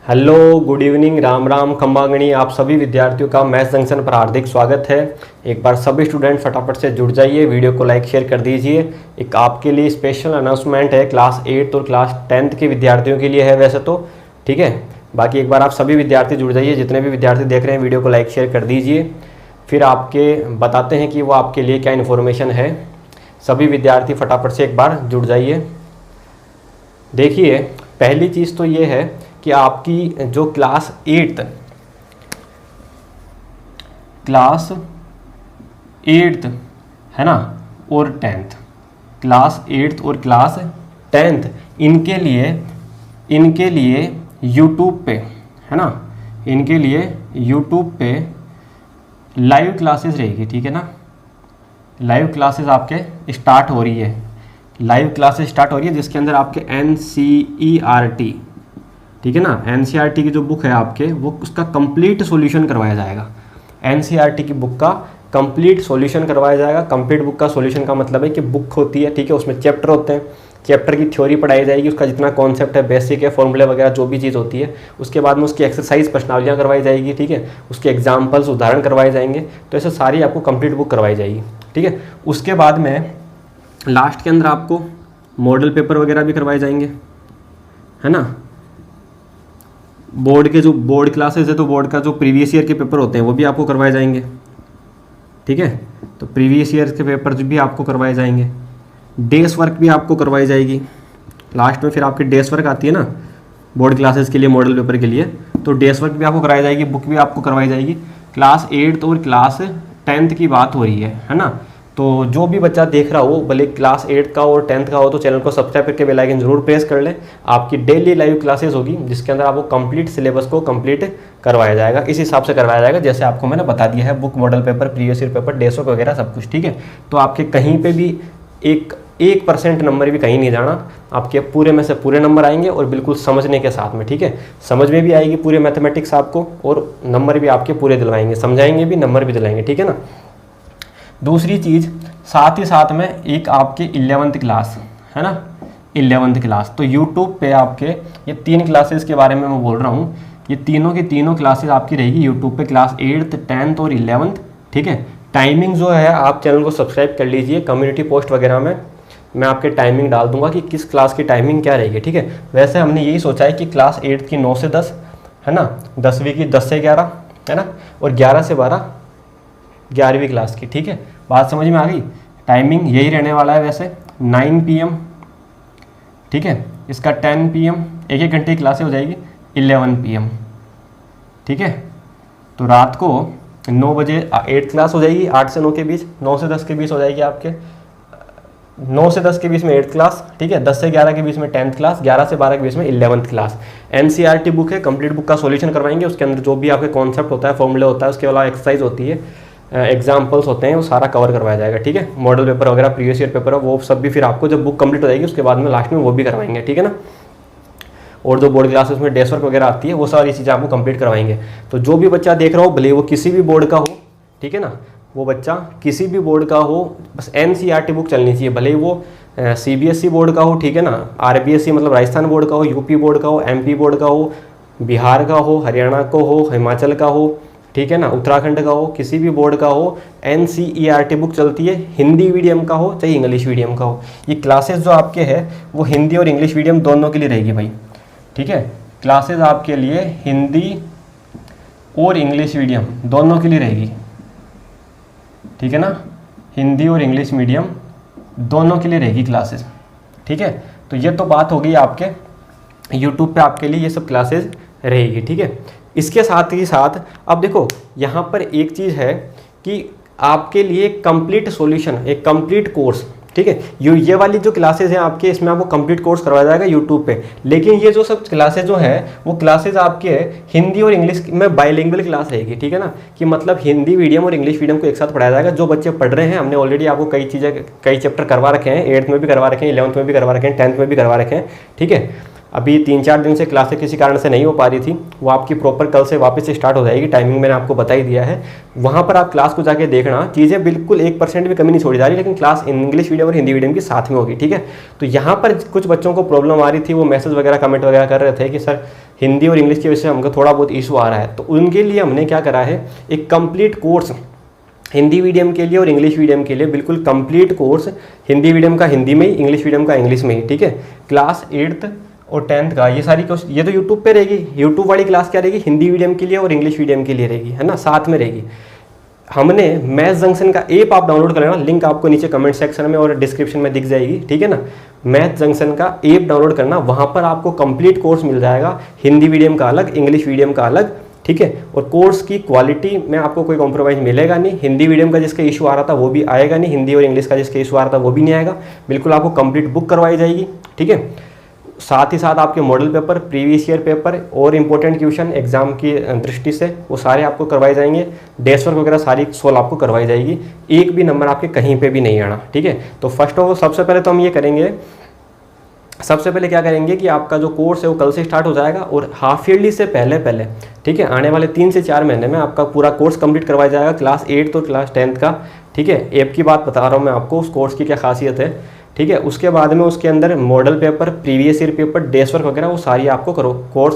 Hello, good evening, Ram Ram खम्बागणी। आप सभी विद्यार्थियों का मैथ्स जंक्शन पर हार्दिक स्वागत है। एक बार सभी स्टूडेंट फटाफट से जुड़ जाइए, वीडियो को लाइक शेयर कर दीजिए। एक आपके लिए स्पेशल अनाउंसमेंट है, क्लास 8 और क्लास 10th के विद्यार्थियों के लिए है वैसे तो, ठीक है। बाकी एक बार आप सभी विद्यार्थी जुड़ जाइए, जितने भी विद्यार्थी देख रहे हैं वीडियो को लाइक शेयर कर दीजिए। फिर आपके बताते हैं कि वो आपके लिए क्या इन्फॉर्मेशन है। सभी विद्यार्थी फटाफट से एक बार जुड़ जाइए। देखिए, पहली चीज़ तो ये है कि आपकी जो क्लास 8th है ना और 10th, क्लास 8th और क्लास 10th इनके लिए यूट्यूब पे है ना, इनके लिए यूट्यूब पे लाइव क्लासेस रहेगी, ठीक है ना। लाइव क्लासेस आपके स्टार्ट हो रही है, लाइव क्लासेस स्टार्ट हो रही है जिसके अंदर आपके NCERT, ठीक है ना, NCERT की जो बुक है आपके, वो उसका कंप्लीट सॉल्यूशन करवाया जाएगा। NCERT की बुक का कंप्लीट सॉल्यूशन करवाया जाएगा। कंप्लीट बुक का सॉल्यूशन का मतलब है कि बुक होती है, ठीक है, उसमें चैप्टर होते हैं, चैप्टर की थ्योरी पढ़ाई जाएगी, उसका जितना कॉन्सेप्ट है, बेसिक है, फॉर्मूले वगैरह जो भी चीज़ होती है, उसके बाद में उसकी एक्सरसाइज प्रश्नावलियाँ करवाई जाएगी, ठीक है, उसके एग्जाम्पल्स उदाहरण करवाए जाएंगे। तो ऐसे सारी आपको कंप्लीट बुक करवाई जाएगी, ठीक है। उसके बाद में लास्ट के अंदर आपको मॉडल पेपर वगैरह भी करवाए जाएंगे, है ना। बोर्ड के जो बोर्ड क्लासेस है तो बोर्ड का जो प्रीवियस ईयर के पेपर होते हैं वो भी आपको करवाए जाएंगे, ठीक है। तो प्रीवियस ईयर के पेपर भी आपको करवाए जाएंगे। डेस वर्क भी आपको करवाई जाएगी लास्ट में। फिर आपकी डेस वर्क आती है ना बोर्ड क्लासेस के लिए, मॉडल पेपर के लिए, तो डेस वर्क भी आपको कराई जाएगी, बुक भी आपको करवाई जाएगी। क्लास 8 और क्लास 10th की बात हो रही है ना। तो जो भी बच्चा देख रहा हो, भले क्लास 8 का और 10th का हो, तो चैनल को सब्सक्राइब करके बेल आइकन जरूर प्रेस कर लें। आपकी डेली लाइव क्लासेस होगी जिसके अंदर आपको कंप्लीट सिलेबस को कंप्लीट करवाया जाएगा, इस हिसाब से करवाया जाएगा जैसे आपको मैंने बता दिया है, book, model paper, previous year paper, डेस वर्क वगैरह सब कुछ, ठीक है। तो आपके कहीं पर भी 1% नंबर भी कहीं नहीं जाना, आपके पूरे में से पूरे नंबर आएंगे और बिल्कुल समझने के साथ में, ठीक है। समझ में भी आएगी पूरे मैथमेटिक्स आपको, और नंबर भी आपके पूरे दिलवाएंगे, समझाएंगे भी, नंबर भी दिलाएंगे, ठीक है ना। दूसरी चीज़, साथ ही साथ में एक आपके 11th क्लास है ना, 11th क्लास। तो यूट्यूब पे आपके ये 3 क्लासेस के बारे में मैं बोल रहा हूँ, ये तीनों की तीनों क्लासेस आपकी रहेगी यूट्यूब पे, क्लास 8th, 10th और 11th, ठीक है। टाइमिंग जो है, आप चैनल को सब्सक्राइब कर लीजिए, कम्युनिटी पोस्ट वगैरह में मैं आपके टाइमिंग डाल दूंगा कि किस क्लास की टाइमिंग क्या रहेगी, ठीक है। वैसे हमने यही सोचा है कि क्लास 8th की 9 से 10 है ना, 10वीं की 10 से 11 है ना, और 11 से 12 11वीं क्लास की, ठीक है। बात समझ में आ गई। टाइमिंग यही रहने वाला है वैसे, 9 PM, ठीक है। इसका 10 PM, 1 घंटे की क्लासें हो जाएगी, 11 PM, ठीक है। तो रात को 9 बजे 8th क्लास हो जाएगी, 8 से 9 के बीच, 9 से 10 के बीच हो जाएगी आपके, 9 से 10 के बीच में 8th क्लास, ठीक है। 10 से 11 के बीच में 10th क्लास, 11 से 12 के बीच में 11th क्लास। NCERT बुक है, कंप्लीट बुक का सॉल्यूशन करवाएंगे, उसके अंदर जो भी आपके कॉन्सेप्ट होता है, फॉर्मूले होता है, उसके अलावा एक्सरसाइज होती है, एग्जाम्पल्स होते हैं, वो सारा कवर करवाया जाएगा, ठीक है। मॉडल पेपर वगैरह, प्रीवियस ईयर पेपर है, वो सब भी फिर आपको जब बुक कंप्लीट हो जाएगी उसके बाद में लास्ट में वो भी करवाएंगे, ठीक है ना। और जो बोर्ड क्लासेस में डेस्क वर्क वगैरह आती है, वो सारी चीज़ें आपको कंप्लीट करवाएंगे। तो जो भी बच्चा देख रहा हो, भले वो किसी भी बोर्ड का हो, ठीक है ना, वो बच्चा किसी भी बोर्ड का हो, बस NCERT बुक चलनी चाहिए, भले वो CBSE बोर्ड का हो, ठीक है ना, RBSE मतलब राजस्थान बोर्ड का हो, UP बोर्ड का हो, MP बोर्ड का हो, बिहार का हो, हरियाणा का हो, हिमाचल का हो, ठीक है ना, उत्तराखंड का हो, किसी भी बोर्ड का हो, NCERT बुक चलती है, हिंदी मीडियम का हो चाहे इंग्लिश मीडियम का हो। ये क्लासेस जो आपके हैं वो हिंदी और इंग्लिश मीडियम दोनों के लिए रहेगी भाई, ठीक है। क्लासेस आपके लिए हिंदी और इंग्लिश मीडियम दोनों के लिए रहेगी, ठीक है ना, हिंदी और इंग्लिश मीडियम दोनों के लिए रहेगी क्लासेस, ठीक है। तो ये तो बात हो गई आपके यूट्यूब पे आपके लिए ये सब क्लासेस रहेगी, ठीक है। इसके साथ ही साथ अब देखो यहाँ पर एक चीज़ है कि आपके लिए कंप्लीट सॉल्यूशन, एक कंप्लीट कोर्स, ठीक है। ये वाली जो क्लासेस हैं आपके, इसमें आपको कंप्लीट कोर्स करवाया जाएगा यूट्यूब पे। लेकिन ये जो सब क्लासेस जो हैं वो क्लासेस आपके हिंदी और इंग्लिश में बाइलिंगुअल क्लास रहेगी, ठीक है ना, कि मतलब हिंदी मीडियम और इंग्लिश मीडियम को एक साथ पढ़ाया जाएगा। जो बच्चे पढ़ रहे हैं, हमने ऑलरेडी आपको कई चीज़ें, कई चैप्टर करवा रखे हैं, 8th में भी करवा रखे हैं, 11th में भी करवा रखे हैं, 10th में भी करवा रखे हैं, ठीक है। अभी 3-4 दिन से क्लासेस किसी कारण से नहीं हो पा रही थी, वो आपकी प्रॉपर कल से वापस से स्टार्ट हो जाएगी। टाइमिंग मैंने आपको बता ही दिया है, वहाँ पर आप क्लास को जाके देखना, चीज़ें बिल्कुल 1% भी कमी नहीं छोड़ी जा रही, लेकिन क्लास इंग्लिश मीडियम और हिंदी मीडियम की साथ में होगी, ठीक है। तो यहाँ पर कुछ बच्चों को प्रॉब्लम आ रही थी, वो मैसेज वगैरह कमेंट वगैरह कर रहे थे कि सर हिंदी और इंग्लिश की वजह से हमको थोड़ा बहुत इशू आ रहा है, तो उनके लिए हमने क्या करा है, एक कंप्लीट कोर्स हिंदी मीडियम के लिए और इंग्लिश मीडियम के लिए, बिल्कुल कंप्लीट कोर्स, हिंदी मीडियम का हिंदी में ही, इंग्लिश मीडियम का इंग्लिश में ही, ठीक है। क्लास 8th और 10th का ये सारी ये तो यूट्यूब पे रहेगी। यूट्यूब वाली क्लास क्या रहेगी, हिंदी मीडियम के लिए और इंग्लिश मीडियम के लिए रहेगी, है ना, साथ में रहेगी। हमने मैथ्स जंक्शन का ऐप आप डाउनलोड कर लेना, लिंक आपको नीचे कमेंट सेक्शन में और डिस्क्रिप्शन में दिख जाएगी, ठीक है ना। मैथ्स जंक्शन का ऐप डाउनलोड करना, वहाँ पर आपको कंप्लीट कोर्स मिल जाएगा, हिंदी मीडियम का अलग, इंग्लिश मीडियम का अलग, ठीक है। और कोर्स की क्वालिटी में आपको कोई कॉम्प्रोमाइज़ मिलेगा नहीं। हिंदी मीडियम का जिसका इशू आ रहा था वो भी आएगा नहीं, हिंदी और इंग्लिश का जिसका इशू आ रहा था वो भी नहीं आएगा। बिल्कुल आपको कंप्लीट बुक करवाई जाएगी, ठीक है। साथ ही साथ आपके model paper, previous year paper और इंपॉर्टेंट क्वेश्चन एग्जाम की दृष्टि से वो सारे आपको करवाए जाएंगे। डेस्क वर्क वगैरह सारी सोल्व आपको करवाई जाएगी, एक भी नंबर आपके कहीं पे भी नहीं आना, ठीक है। तो फर्स्ट ऑफ ऑल सबसे पहले तो हम ये करेंगे, सबसे पहले क्या करेंगे कि आपका जो कोर्स है वो कल से स्टार्ट हो जाएगा और हाफ ईयरली से पहले ठीक है, आने वाले 3 से 4 महीने में आपका पूरा कोर्स कंप्लीट करवाया जाएगा, क्लास 8 और क्लास 10th का, ठीक है। ऐप की बात बता रहा हूँ मैं आपको, उस कोर्स की क्या खासियत है, ठीक है। उसके बाद में उसके अंदर model paper, previous year paper, desk work वगैरह वो सारी आपको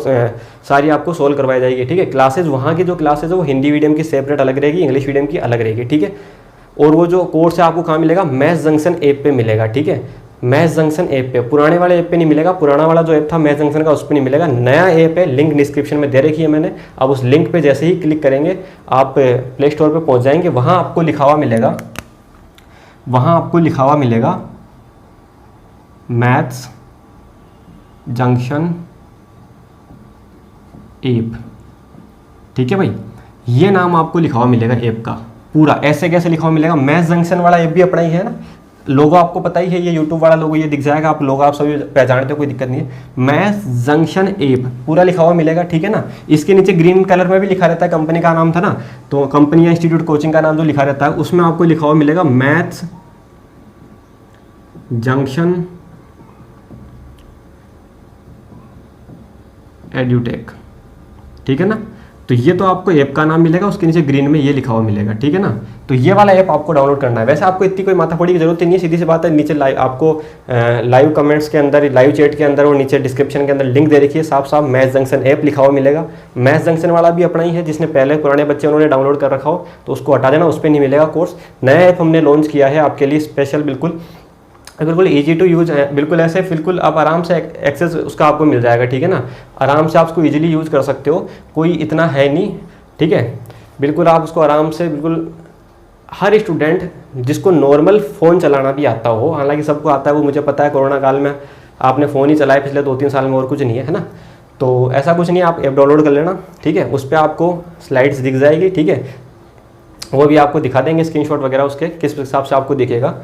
सारी आपको सोल्व करवाई जाएगी, ठीक है। क्लासेज, वहाँ की जो क्लासेज है वो हिंदी मीडियम की सेपरेट अलग रहेगी, इंग्लिश मीडियम की अलग रहेगी, ठीक है। और वो जो कोर्स है आपको कहाँ मिलेगा, मैथ्स जंक्शन ऐप पे मिलेगा, ठीक है। मैथ्स जंक्शन ऐप पे, पुराने वाले ऐप पे नहीं मिलेगा, पुराना वाला जो ऐप था मैथ्स जंक्शन का उस पर नहीं मिलेगा, नया ऐप है, लिंक डिस्क्रिप्शन में दे रखी है मैंने। अब उस लिंक पे जैसे ही क्लिक करेंगे आप प्ले स्टोर पे पहुंच जाएंगे, वहाँ आपको लिखा हुआ मिलेगा मैथ्स जंक्शन ऐप, ठीक है भाई। ये नाम आपको लिखा हुआ मिलेगा ऐप का पूरा। ऐसे कैसे लिखा हुआ मिलेगा, मैथ्स जंक्शन वाला ऐप भी अपना ही है ना, लोगो आपको पता ही है, ये यूट्यूब वाला लोगो ये दिख जाएगा, आप लोगो आप सभी पहचानते हो, कोई दिक्कत नहीं है। मैथ्स जंक्शन ऐप पूरा लिखा हुआ मिलेगा, ठीक है ना। इसके नीचे ग्रीन कलर में भी लिखा रहता है, कंपनी का नाम था ना, तो कंपनी या इंस्टीट्यूट कोचिंग का नाम जो लिखा रहता है उसमें आपको लिखा हुआ मिलेगा मैथ्स जंक्शन एड्यूटेक, ठीक है ना। तो ये तो आपको ऐप का नाम मिलेगा, उसके नीचे ग्रीन में ये लिखा हुआ मिलेगा, ठीक है ना। तो ये वाला ऐप आपको डाउनलोड करना है। वैसे आपको इतनी कोई माथापड़ी की जरूरत नहीं है, सीधी सी बात है, नीचे आपको लाइव कमेंट्स के अंदर, लाइव चैट के अंदर और नीचे डिस्क्रिप्शन के अंदर लिंक दे रखी है, साफ साफ मैथ्स जंक्शन ऐप लिखा हुआ मिलेगा। मैथ्स जंक्शन वाला भी अपना ही है, जिसने पहले पुराने बच्चे उन्होंने डाउनलोड कर रखा हो तो उसको हटा देना, उस पर नहीं मिलेगा कोर्स। नया ऐप हमने लॉन्च किया है आपके लिए स्पेशल, बिल्कुल ईजी टू यूज है, बिल्कुल ऐसे बिल्कुल आप आराम से एक्सेस उसका आपको मिल जाएगा, ठीक है ना। आराम से आप उसको ईजिली यूज़ कर सकते हो, कोई इतना है नहीं, ठीक है। बिल्कुल आप उसको आराम से, बिल्कुल हर स्टूडेंट जिसको नॉर्मल फ़ोन चलाना भी आता हो, हालांकि सबको आता है वो मुझे पता है, कोरोना काल में आपने फ़ोन ही चलाया पिछले 2-3 साल में, और कुछ नहीं है ना। तो ऐसा कुछ नहीं, आप ऐप डाउनलोड कर लेना, ठीक है। उस पर आपको स्लाइड्स दिख जाएगी, ठीक है, वो भी आपको दिखा देंगे स्क्रीनशॉट वगैरह उसके, किस हिसाब से आपको दिखेगा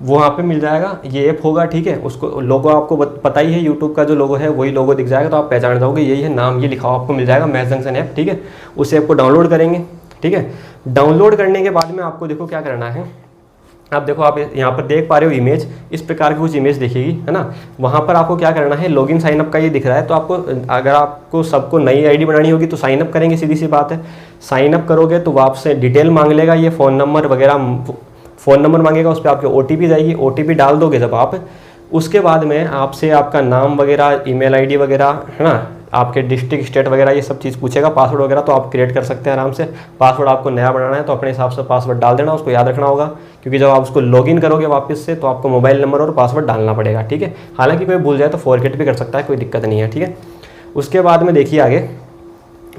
वो वहाँ पे मिल जाएगा। ये ऐप होगा, ठीक है। उसको लोगो आपको पता ही है, यूट्यूब का जो लोगो है वही लोगो दिख जाएगा, तो आप पहचान जाओगे यही है, नाम ये लिखा हुआ आपको मिल जाएगा मैथ्स जंक्शन ऐप, ठीक है। उस ऐप को डाउनलोड करेंगे, ठीक है। डाउनलोड करने के बाद में आपको देखो क्या करना है, आप देखो, आप यहाँ पर देख पा रहे हो इमेज, इस प्रकार की कुछ इमेज दिखेगी, है ना। वहाँ पर आपको क्या करना है, लॉगिन साइन अप का ये दिख रहा है, तो आपको अगर आपको सबको नई आईडी बनानी होगी तो साइन अप करेंगे, सीधी सी बात है। साइन अप करोगे तो वो आपसे डिटेल मांग लेगा, ये फ़ोन नंबर वगैरह, फ़ोन नंबर मांगेगा, उस पर आपके OTP जाएगी, OTP डाल दोगे जब आप, उसके बाद में आपसे आपका नाम वगैरह, ईमेल आईडी वगैरह, है ना, आपके डिस्ट्रिक्ट स्टेट वगैरह ये सब चीज़ पूछेगा। पासवर्ड वगैरह तो आप क्रिएट कर सकते हैं आराम से। पासवर्ड आपको नया बनाना है तो अपने हिसाब से पासवर्ड डाल देना, उसको याद रखना होगा, क्योंकि जब आप उसको लॉगिन करोगे वापस से तो आपको मोबाइल नंबर और पासवर्ड डालना पड़ेगा, ठीक है। हालांकि कोई भूल जाए तो फॉरगेट भी कर सकता है, कोई दिक्कत नहीं है, ठीक है। उसके बाद में देखिए आगे,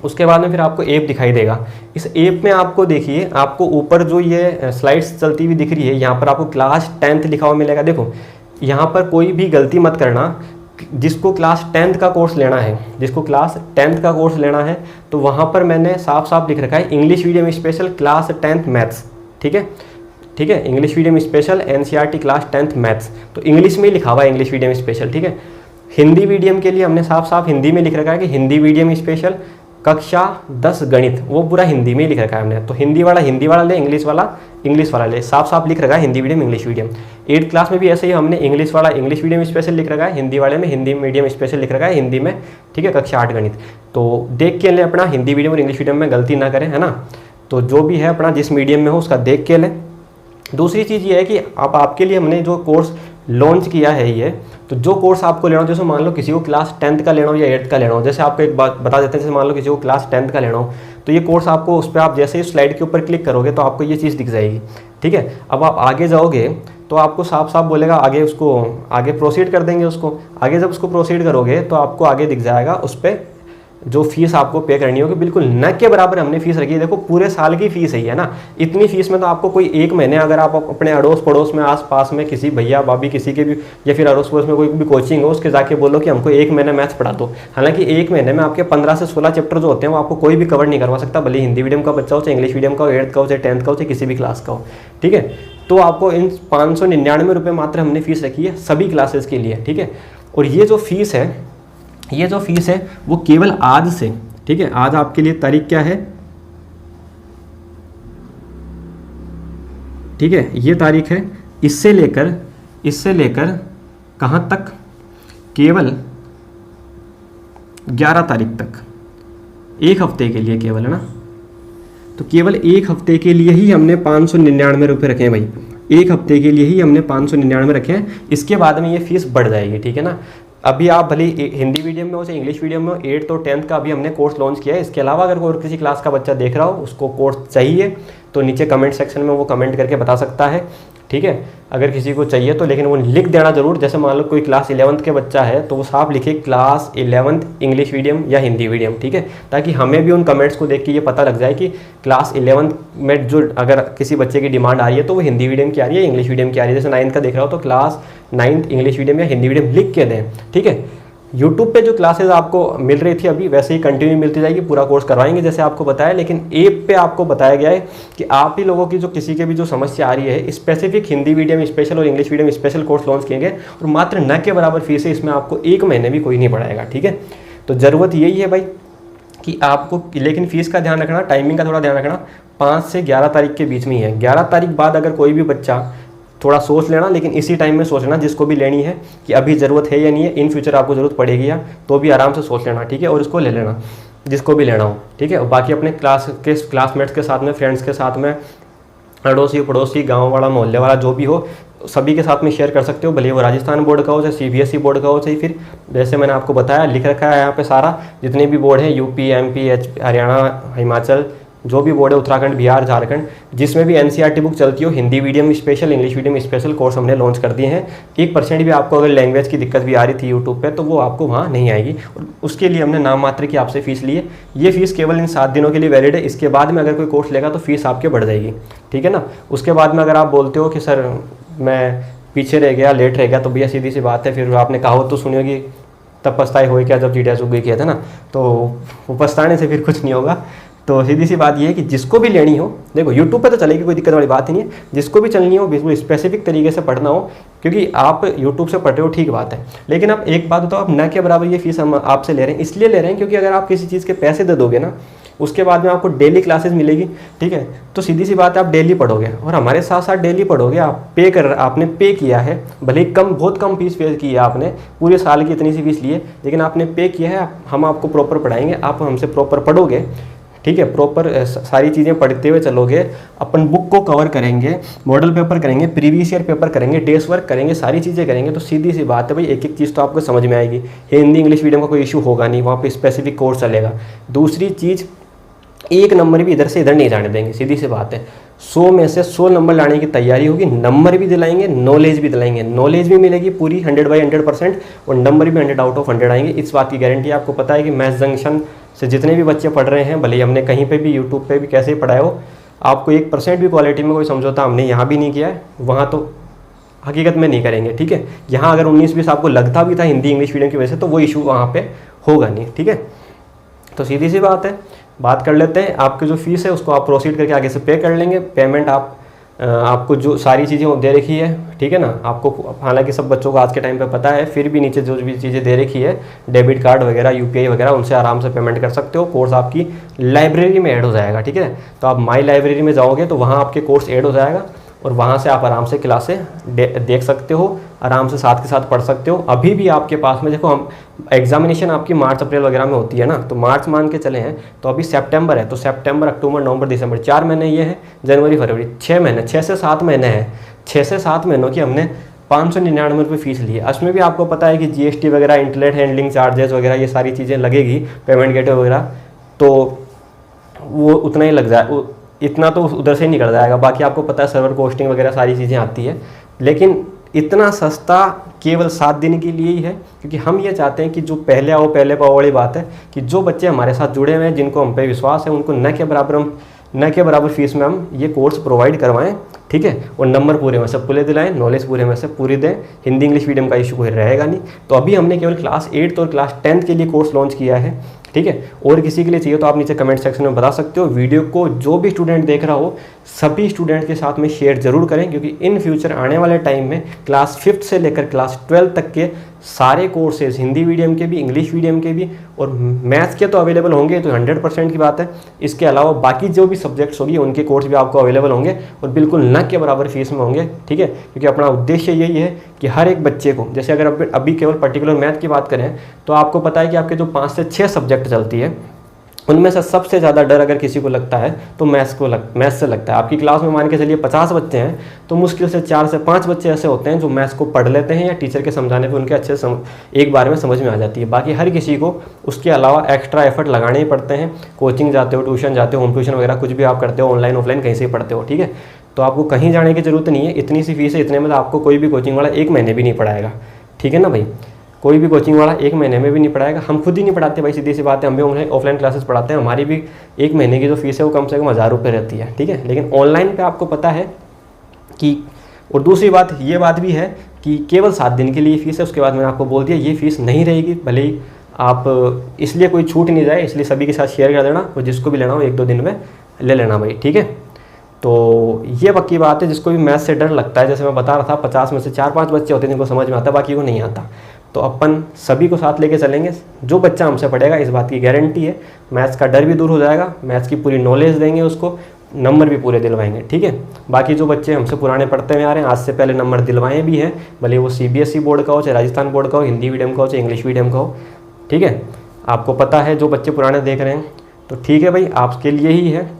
उसके बाद में फिर आपको ऐप दिखाई देगा। इस ऐप में आपको देखिए, आपको ऊपर जो ये स्लाइड्स चलती हुई दिख रही है, यहाँ पर आपको क्लास 10th लिखा हुआ मिलेगा। देखो यहाँ पर कोई भी गलती मत करना, जिसको क्लास 10th का कोर्स लेना है, जिसको क्लास 10th का कोर्स लेना है, तो वहाँ पर मैंने साफ साफ लिख रखा है English medium special class 10th maths, ठीक है, ठीक है। English medium special NCERT class 10th maths, तो इंग्लिश में ही लिखा हुआ है इंग्लिश मीडियम स्पेशल, ठीक है। हिंदी मीडियम के लिए हमने साफ साफ हिंदी में लिख रखा है कि हिंदी मीडियम स्पेशल कक्षा 10 गणित, वो पूरा हिंदी में ही लिख रखा है हमने। तो हिंदी वाला ले, इंग्लिश वाला ले, साफ साफ लिख रखा है Hindi medium English medium. 8th class में भी ऐसे ही हमने इंग्लिश वाला इंग्लिश मीडियम स्पेशल लिख रखा है, हिंदी वाले में हिंदी मीडियम स्पेशल लिख रखा है हिंदी में, ठीक है, कक्षा 8 गणित। तो देख के ले अपना, हिंदी मीडियम और इंग्लिश मीडियम में गलती ना करें, है ना। तो जो भी है अपना जिस मीडियम में हो उसका देख के लें। दूसरी चीज़ ये है कि आपके लिए हमने जो कोर्स लॉन्च किया है ये। तो जो कोर्स आपको लेना हो, जैसे मान लो किसी को क्लास 10th का लेना हो या 8th का लेना हो, जैसे आपको एक बात बता देते हैं, जैसे मान लो किसी को क्लास 10th का लेना हो, तो ये कोर्स आपको उस पर आप जैसे ही स्लाइड के ऊपर क्लिक करोगे तो आपको ये चीज़ दिख जाएगी, ठीक है। अब आप आगे जाओगे तो आपको साफ साफ बोलेगा आगे, उसको आगे प्रोसीड कर देंगे उसको। आगे जब उसको प्रोसीड करोगे तो आपको आगे दिख जाएगा उस पर जो फीस आपको पे करनी होगी, बिल्कुल न के बराबर हमने फीस रखी है। देखो पूरे साल की फीस है ना, इतनी फीस में तो आपको कोई एक महीने, अगर आप अपने अड़ोस पड़ोस में आस पास में किसी भैया भाभी किसी के भी, या फिर अड़ोस पड़ोस में कोई भी कोचिंग हो, उसके जाके बोलो कि हमको एक महीना मैथ्स पढ़ा दो। हालांकि एक महीने में आपके 15 से 16 चैप्टर जो होते हैं वो आपको कोई भी कवर नहीं करवा सकता, भले हिंदी मीडियम का बच्चा हो, चाहे इंग्लिश मीडियम का हो, 8th का हो, चाहे 10th का हो, चाहे किसी भी क्लास का हो, ठीक है। तो आपको इन 599 रुपये मात्र हमने फीस रखी है सभी क्लासेस के लिए, ठीक है। और ये जो फीस है वो केवल आज से, ठीक है, आज आपके लिए तारीख क्या है, ठीक है, ये तारीख है, इससे लेकर कहाँ तक, केवल 11 तारीख तक, एक हफ्ते के लिए केवल, है ना। तो केवल एक हफ्ते के लिए ही हमने 599 रुपये रखे हैं भाई, एक हफ्ते के लिए ही हमने 599 रखे हैं। इसके बाद में ये फीस बढ़ जाएगी, ठीक है ना। अभी आप भले हिंदी मीडियम में हो चाहे इंग्लिश मीडियम में हो, 8th और 10th का अभी हमने कोर्स लॉन्च किया है। इसके अलावा अगर कोई किसी क्लास का बच्चा देख रहा हो, उसको कोर्स चाहिए, तो नीचे कमेंट सेक्शन में वो कमेंट करके बता सकता है, ठीक है, अगर किसी को चाहिए तो। लेकिन वो लिख देना जरूर, जैसे मान लो कोई क्लास 11th के बच्चा है तो वो साफ लिखे क्लास 11th इंग्लिश मीडियम या हिंदी मीडियम, ठीक है, ताकि हमें भी उन कमेंट्स को देख के ये पता लग जाए कि क्लास 11th में जो अगर किसी बच्चे की डिमांड आ रही है तो वो हिंदी मीडियम की आ रही है, इंग्लिश मीडियम की आ रही है। जैसे 9th का देख रहा हो तो क्लास 9th इंग्लिश मीडियम या हिंदी मीडियम लिख के दें, ठीक है। यूट्यूब पे जो क्लासेस आपको मिल रही थी अभी, वैसे ही कंटिन्यू मिलती जाएगी, पूरा कोर्स करवाएंगे जैसे आपको बताया। लेकिन ऐप पे आपको बताया गया है कि आप ही लोगों की जो किसी के भी जो समस्या आ रही है, स्पेसिफिक हिंदी मीडियम स्पेशल और English medium special course launch किएंगे, और मात्र न के बराबर फीस है, इसमें आपको एक महीने भी कोई नहीं पढ़ाएगा, ठीक है। तो ज़रूरत यही है भाई कि आपको, लेकिन फीस का ध्यान रखना, टाइमिंग का थोड़ा ध्यान रखना, 5 से 11 तारीख के बीच में ही है। 11 तारीख बाद अगर कोई भी बच्चा, थोड़ा सोच लेना, लेकिन इसी टाइम में सोचना जिसको भी लेनी है कि अभी ज़रूरत है या नहीं है, इन फ्यूचर आपको ज़रूरत पड़ेगी या, तो भी आराम से सोच लेना, ठीक है, और इसको ले लेना जिसको भी लेना हो, ठीक है। और बाकी अपने क्लासमेट्स के साथ में, फ्रेंड्स के साथ में, अड़ोसी पड़ोसी, गाँव वाला, मोहल्ले वाला, जो भी हो, सभी के साथ में शेयर कर सकते हो, भले वो राजस्थान बोर्ड का हो, चाहे CBSE बोर्ड का हो, चाहे फिर जैसे मैंने आपको बताया लिख रखा है यहाँ पे सारा, जितने भी बोर्ड हैं, UP MP हरियाणा हिमाचल, जो भी बोर्ड है, उत्तराखंड बिहार झारखंड, जिसमें भी NCERT बुक चलती हो, Hindi medium special English medium special course हमने लॉन्च कर दिए हैं। 1% भी आपको अगर लैंग्वेज की दिक्कत भी आ रही थी यूट्यूब पे, तो वो आपको वहाँ नहीं आएगी, और उसके लिए हमने नाम मात्र की आपसे फीस ली है। ये फीस केवल इन 7 दिनों के लिए वैलिड है, इसके बाद में अगर कोई कोर्स लेगा तो फीस आपके बढ़ जाएगी, ठीक है ना। उसके बाद में अगर आप बोलते हो कि सर मैं पीछे रह गया, लेट रह गया, तो भैया सीधी सी बात है, फिर आपने कहावत तो सुनी होगी, तब पछताए हुए क्या जब चिड़िया चुग गई, किया था ना, तो वो पछताने से फिर कुछ नहीं होगा। तो सीधी सी बात ये है कि जिसको भी लेनी हो, देखो यूट्यूब पे तो चलेगी, कोई दिक्कत वाली बात ही नहीं है, जिसको भी चलनी हो, बिल्कुल स्पेसिफिक तरीके से पढ़ना हो, क्योंकि आप यूट्यूब से पढ़ रहे हो, ठीक बात है, लेकिन आप एक बात बताओ, आप न के बराबर ये फीस हम आपसे ले रहे हैं, इसलिए ले रहे हैं क्योंकि अगर आप किसी चीज़ के पैसे दे दोगे ना, उसके बाद में आपको डेली क्लासेस मिलेगी, ठीक है, तो सीधी सी बात है आप डेली पढ़ोगे, और हमारे साथ साथ डेली पढ़ोगे, आपने पे किया है, भले ही बहुत कम फीस पे की है आपने, पूरे साल की इतनी सी फीस ली है, लेकिन आपने पे किया है, हम आपको प्रॉपर पढ़ाएंगे, आप हमसे प्रॉपर पढ़ोगे, ठीक है, प्रॉपर सारी चीज़ें पढ़ते हुए चलोगे, अपन बुक को कवर करेंगे, मॉडल पेपर करेंगे, प्रीवियस ईयर पेपर करेंगे, डेस वर्क करेंगे, सारी चीज़ें करेंगे, तो सीधी सी बात है भाई, एक एक चीज़ तो आपको समझ में आएगी। हिंदी इंग्लिश मीडियम का कोई इशू होगा नहीं, वहाँ पे स्पेसिफिक कोर्स चलेगा। दूसरी चीज़, एक नंबर भी इधर से इधर नहीं जाने देंगे, सीधी सी बात है। 100 में से 100 नंबर लाने की तैयारी होगी, नंबर भी दिलाएंगे, नॉलेज भी दिलाएंगे, नॉलेज भी मिलेगी पूरी 100/100%, और नंबर भी 100 आउट ऑफ 100 आएंगे, इस बात की गारंटी आपको पता है कि मैथ्स जंक्शन से जितने भी बच्चे पढ़ रहे हैं, भले ही हमने कहीं पे भी यूट्यूब पे भी कैसे ही पढ़ाए हो, आपको 1% भी क्वालिटी में कोई समझौता हमने यहाँ भी नहीं किया है, वहाँ तो हकीकत में नहीं करेंगे, ठीक है। यहाँ अगर 19-20 आपको लगता भी था हिंदी इंग्लिश मीडियम की वजह से, तो वो इशू वहाँ पे होगा नहीं, ठीक है। तो सीधी सी बात है, बात कर लेते हैं, आपकी जो फीस है उसको आप प्रोसीड करके आगे से पे कर लेंगे। पेमेंट आपको जो सारी चीज़ें वो दे रखी है, ठीक है ना, आपको हालांकि सब बच्चों को आज के टाइम पे पता है, फिर भी नीचे जो भी चीज़ें दे रखी है, डेबिट कार्ड वगैरह, UPI वगैरह, उनसे आराम से पेमेंट कर सकते हो। कोर्स आपकी लाइब्रेरी में ऐड हो जाएगा, ठीक है, तो आप माई लाइब्रेरी में जाओगे तो वहाँ आपके कोर्स ऐड हो जाएगा, और वहाँ से आप आराम से क्लासें देख सकते हो, आराम से साथ के साथ पढ़ सकते हो। अभी भी आपके पास में देखो, हम एग्जामिनेशन आपकी मार्च अप्रैल वगैरह में होती है ना, तो मार्च मान के चले हैं, तो अभी सितंबर है, तो सितंबर अक्टूबर नवंबर दिसंबर 4 महीने ये है, जनवरी फरवरी 6 महीने, 6 से 7 महीने हैं, 6 से 7 महीनों की हमने 599 फीस ली है। उसमें भी आपको पता है कि GST वगैरह, इंटरनेट हैंडलिंग चार्जेस वगैरह, ये सारी चीज़ें लगेगी, पेमेंट गेटवे वगैरह, तो वो उतना ही लग जाए, इतना तो उधर से ही निकल जाएगा। बाकी आपको पता है सर्वर कोस्टिंग वगैरह सारी चीज़ें आती है, लेकिन इतना सस्ता केवल 7 दिन के लिए ही है, क्योंकि हम ये चाहते हैं कि जो पहले आओ पहले पाओ वाली बात है, कि जो बच्चे हमारे साथ जुड़े हुए हैं, जिनको हम पे विश्वास है, उनको न के बराबर फीस में हम ये कोर्स प्रोवाइड करवाएं, ठीक है। और नंबर पूरे में से पूरे दिलाएं, नॉलेज पूरे में से पूरी दें, हिंदी इंग्लिश मीडियम का इशू कोई रहेगा नहीं। तो अभी हमने केवल क्लास 8 और क्लास 10 के लिए कोर्स लॉन्च किया है, ठीक है। और किसी के लिए चाहिए तो आप नीचे कमेंट सेक्शन में बता सकते हो। वीडियो को जो भी स्टूडेंट देख रहा हो, सभी स्टूडेंट के साथ में शेयर जरूर करें, क्योंकि इन फ्यूचर आने वाले टाइम में क्लास 5 से लेकर क्लास 12 तक के सारे कोर्सेज, हिंदी मीडियम के भी, इंग्लिश मीडियम के भी और मैथ्स के तो अवेलेबल होंगे, तो 100% की बात है। इसके अलावा बाकी जो भी सब्जेक्ट्स होगी उनके कोर्स भी आपको अवेलेबल होंगे और बिल्कुल न के बराबर फीस में होंगे, ठीक है। क्योंकि अपना उद्देश्य यही है कि हर एक बच्चे को, जैसे अगर अभी केवल पर्टिकुलर मैथ की बात करें तो आपको पता है कि आपके जो 5 से 6 सब्जेक्ट चलती है, उनमें से सबसे ज़्यादा डर अगर किसी को लगता है तो मैथ्स से लगता है। आपकी क्लास में मान के चलिए 50 बच्चे हैं, तो मुश्किल से 4 से 5 बच्चे ऐसे होते हैं जो मैथ्स को पढ़ लेते हैं या टीचर के समझाने पे उनके अच्छे से एक बार में समझ में आ जाती है। बाकी हर किसी को उसके अलावा एक्स्ट्रा एफर्ट लगाने ही पड़ते हैं। कोचिंग जाते हो, ट्यूशन जाते हो, होम ट्यूशन वगैरह कुछ भी आप करते हो, ऑनलाइन ऑफलाइन कहीं से ही पढ़ते हो, ठीक है। तो आपको कहीं जाने की ज़रूरत नहीं है, इतनी सी फीस है, इतने में आपको कोई भी कोचिंग वाला 1 महीने भी नहीं पढ़ाएगा, ठीक है ना भाई। कोई भी कोचिंग वाला 1 महीने में भी नहीं पढ़ाएगा। हम खुद ही नहीं पढ़ाते भाई, सीधी सी बात है। हम भी ऑफलाइन क्लासेस पढ़ाते हैं, हमारी भी 1 महीने की जो फीस है वो कम से कम 1000 रुपये रहती है, ठीक है। लेकिन ऑनलाइन पे आपको पता है कि, और दूसरी बात ये बात भी है कि केवल 7 दिन के लिए फीस है, उसके बाद मैंने आपको बोल दिया ये फीस नहीं रहेगी। भले ही आप इसलिए कोई छूट नहीं जाए, इसलिए सभी के साथ शेयर कर देना, और जिसको भी लेना हो 1-2 दिन में ले लेना भाई, ठीक है। तो ये पक्की बात है। जिसको भी मैथ से डर लगता है, जैसे मैं बता रहा था, 50 में से 4-5 बच्चे होते हैं जिनको समझ में आता है, बाकी को नहीं आता। तो अपन सभी को साथ लेके चलेंगे। जो बच्चा हमसे पढ़ेगा, इस बात की गारंटी है, मैथ्स का डर भी दूर हो जाएगा, मैथ्स की पूरी नॉलेज देंगे उसको, नंबर भी पूरे दिलवाएंगे, ठीक है। बाकी जो बच्चे हमसे पुराने पढ़ते हुए आ रहे हैं, आज से पहले नंबर दिलवाए भी हैं, भले वो CBSE बोर्ड का हो, चाहे राजस्थान बोर्ड का हो, हिंदी मीडियम का हो, चाहे इंग्लिश मीडियम का हो, ठीक है। आपको पता है जो बच्चे पुराने देख रहे हैं, तो ठीक है भाई, आपके लिए ही है।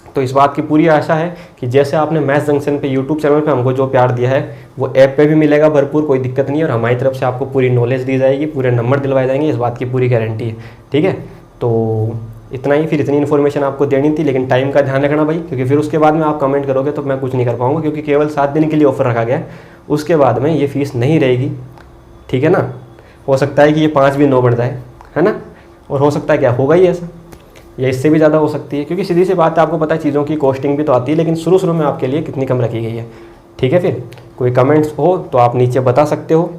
तो इस बात की पूरी आशा है कि जैसे आपने मैथ्स जंक्शन पे यूट्यूब चैनल पे हमको जो प्यार दिया है, वो ऐप पे भी मिलेगा भरपूर, कोई दिक्कत नहीं है। और हमारी तरफ से आपको पूरी नॉलेज दी जाएगी, पूरे नंबर दिलवाए जाएंगे, इस बात की पूरी गारंटी है, ठीक है। तो इतना ही, फिर इतनी इन्फॉर्मेशन आपको देनी थी, लेकिन टाइम का ध्यान रखना भाई, क्योंकि फिर उसके बाद में आप कमेंट करोगे तो मैं कुछ नहीं कर पाऊँगा, क्योंकि केवल 7 दिन के लिए ऑफर रखा गया है, उसके बाद में ये फीस नहीं रहेगी, ठीक है ना। हो सकता है कि ये 5 भी 9 बढ़ जाए, है ना, और हो सकता है क्या होगा ही ऐसा, या इससे भी ज़्यादा हो सकती है, क्योंकि सीधी सी बात है, आपको पता है चीज़ों की कॉस्टिंग भी तो आती है, लेकिन शुरू में आपके लिए कितनी कम रखी गई है, ठीक है। फिर कोई कमेंट्स हो तो आप नीचे बता सकते हो,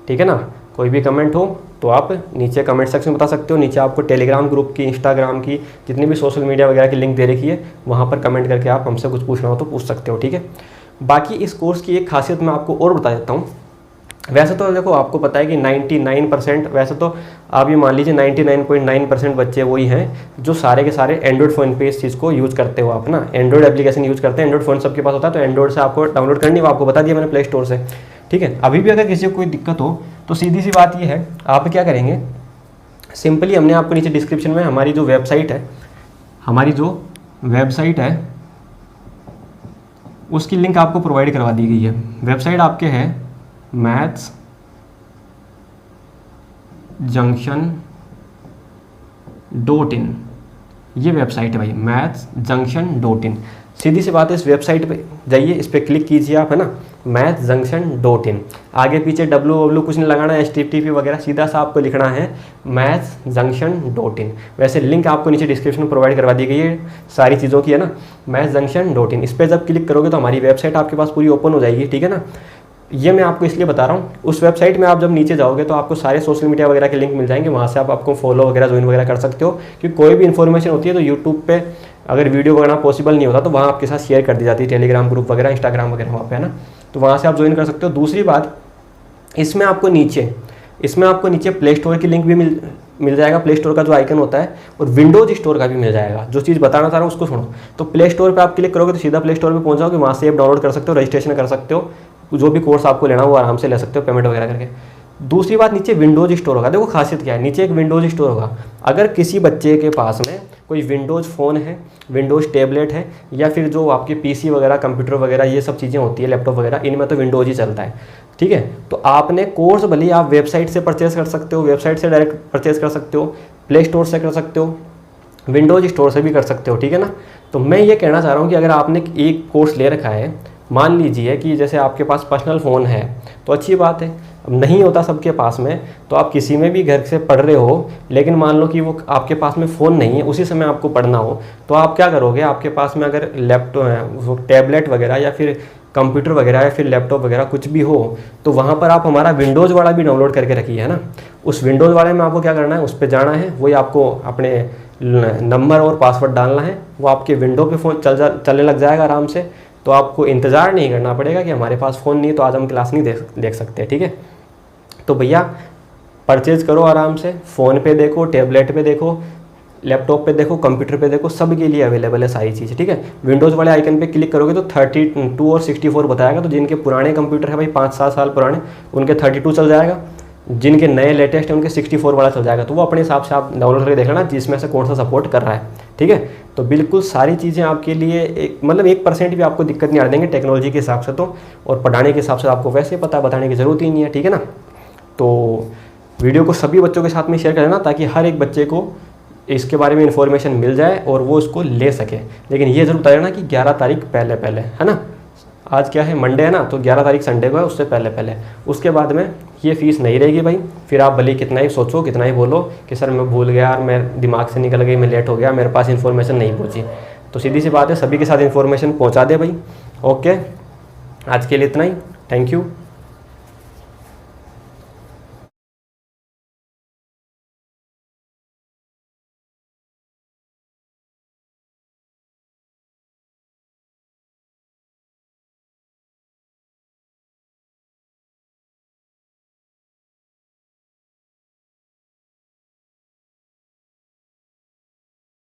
ठीक है ना। कोई भी कमेंट हो तो आप नीचे कमेंट सेक्शन में बता सकते हो। नीचे आपको टेलीग्राम ग्रुप की, इंस्टाग्राम की, जितनी भी सोशल मीडिया वगैरह की लिंक दे रखी है, वहाँ पर कमेंट करके आप हमसे कुछ पूछना हो तो पूछ सकते हो, ठीक है। बाकी इस कोर्स की एक खासियत मैं आपको और बता देता हूँ। वैसे तो देखो, आपको पता है कि 99%, वैसे तो आप ये मान लीजिए 99.9% बच्चे वही हैं जो सारे के सारे एंड्रॉइड फ़ोन पे इस चीज़ को यूज़ करते हो। आप ना एंड्रॉइड एप्लीकेशन यूज़ करते हैं, एंड्रॉइड फ़ोन सबके पास होता है, तो एंड्रॉइड से आपको डाउनलोड करनी, वो आपको बता दिया मैंने प्ले स्टोर से, ठीक है। अभी भी अगर किसी को कोई दिक्कत हो तो सीधी सी बात ये है, आप क्या करेंगे, सिंपली हमने आपको नीचे डिस्क्रिप्शन में हमारी जो वेबसाइट है उसकी लिंक आपको प्रोवाइड करवा दी गई है। वेबसाइट आपके है मैथ्स जंक्शन.in, ये वेबसाइट है भाई, mathsjunction.in। सीधी सी बात है, इस वेबसाइट पे जाइए, इस पर क्लिक कीजिए आप, है ना, mathsjunction.in। आगे पीछे www कुछ नहीं लगाना है, HTTP वगैरह, सीधा सा आपको लिखना है mathsjunction.in। वैसे लिंक आपको नीचे डिस्क्रिप्शन में प्रोवाइड करवा दी गई है सारी चीज़ों की, है ना, mathsjunction.in। इस पर जब क्लिक करोगे तो हमारी वेबसाइट आपके पास पूरी ओपन हो जाएगी, ठीक है ना। ये मैं आपको इसलिए बता रहा हूँ, उस वेबसाइट में आप जब नीचे जाओगे तो आपको सारे सोशल मीडिया वगैरह के लिंक मिल जाएंगे, वहाँ से आप आपको फॉलो वगैरह ज्वाइन वगैरह कर सकते हो। क्योंकि कोई भी इन्फॉर्मेशन होती है तो यूट्यूब पे अगर वीडियो बनाना पॉसिबल नहीं होता तो वहाँ आपके साथ शेयर कर दी जाती है, टेलीग्राम ग्रुप वगैरह, इंस्टाग्राम वगैरह वहाँ पे, है ना, तो वहाँ से आप ज्वाइन कर सकते हो। दूसरी बात, इसमें आपको नीचे प्ले स्टोर की लिंक भी मिल जाएगा, प्ले स्टोर का जो आइकन होता है, और विंडोज स्टोर का भी मिल जाएगा। जो चीज़ बताना चाह रहा हूँ उसको सुनो। तो प्ले स्टोर पर आप क्लिक करोगे तो सीधा प्ले स्टोर पर पहुँच जाओगे, वहाँ से ऐप डाउनलोड कर सकते हो, रजिस्ट्रेशन कर सकते हो, जो भी कोर्स आपको लेना हो वो आराम से ले सकते हो पेमेंट वगैरह करके। दूसरी बात, नीचे विंडोज़ स्टोर होगा। देखो खासियत क्या है, नीचे एक विंडोज़ स्टोर होगा। अगर किसी बच्चे के पास में कोई विंडोज़ फ़ोन है, विंडोज़ टैबलेट है, या फिर जो आपके पीसी वगैरह, कंप्यूटर वगैरह, ये सब चीज़ें होती है, लैपटॉप वगैरह, इनमें तो विंडोज़ ही चलता है, ठीक है। तो आपने कोर्स भले ही आप वेबसाइट से परचेज़ कर सकते हो, वेबसाइट से डायरेक्ट परचेज़ कर सकते हो, प्ले स्टोर से कर सकते हो, विंडोज़ स्टोर से भी कर सकते हो, ठीक है ना। तो मैं ये कहना चाह रहा हूँ कि अगर आपने एक कोर्स ले रखा है, मान लीजिए कि जैसे आपके पास पर्सनल फ़ोन है तो अच्छी बात है, अब नहीं होता सबके पास में, तो आप किसी में भी घर से पढ़ रहे हो, लेकिन मान लो कि वो आपके पास में फ़ोन नहीं है, उसी समय आपको पढ़ना हो, तो आप क्या करोगे, आपके पास में अगर लैपटॉप, टैबलेट वगैरह या फिर कंप्यूटर वगैरह या फिर लैपटॉप वगैरह कुछ भी हो, तो वहाँ पर आप हमारा विंडोज़ वाला भी डाउनलोड करके रखिए, है ना। उस विंडोज़ वाले में आपको क्या करना है, उस पर जाना है, वही आपको अपने नंबर और पासवर्ड डालना है, वो आपके विंडो पे फ़ोन चलने लग जाएगा आराम से। तो आपको इंतज़ार नहीं करना पड़ेगा कि हमारे पास फ़ोन नहीं है तो आज हम क्लास नहीं देख सकते, ठीक है। तो भैया परचेज़ करो आराम से, फ़ोन पे देखो, टैबलेट पे देखो, लैपटॉप पे देखो, कंप्यूटर पे देखो, सब के लिए अवेलेबल है सारी चीज़, ठीक है। विंडोज़ वाले आइकन पे क्लिक करोगे तो 32 और 64 बताएगा। तो जिनके पुराने कंप्यूटर है भाई 5-7 साल पुराने, उनके 32 चल जाएगा, जिनके नए लेटेस्ट है उनके 64 वाला चल जाएगा। तो वो अपने हिसाब से आप डाउनलोड करके देख लेना जिसमें से कौन सा सपोर्ट कर रहा है, ठीक है। तो बिल्कुल सारी चीज़ें आपके लिए मतलब 1% भी आपको दिक्कत नहीं आ देंगे टेक्नोलॉजी के हिसाब से तो, और पढ़ाने के हिसाब से आपको वैसे पता बताने की ज़रूरत ही नहीं है, ठीक है ना। तो वीडियो को सभी बच्चों के साथ में शेयर कर देना ताकि हर एक बच्चे को इसके बारे में इन्फॉर्मेशन मिल जाए और वो इसको ले सके। लेकिन ये ज़रूर बता देना कि 11 तारीख पहले पहले, है ना। आज क्या है, मंडे है ना, तो 11 तारीख संडे को है, उससे पहले पहले। उसके बाद में ये फ़ीस नहीं रहेगी भाई। फिर आप भले कितना ही सोचो, कितना ही बोलो कि सर मैं भूल गया, मैं दिमाग से निकल गई, मैं लेट हो गया, मेरे पास इन्फॉर्मेशन नहीं पहुँची, तो सीधी सी बात है, सभी के साथ इन्फॉर्मेशन पहुँचा दे भाई। ओके, आज के लिए इतना ही, थैंक यू।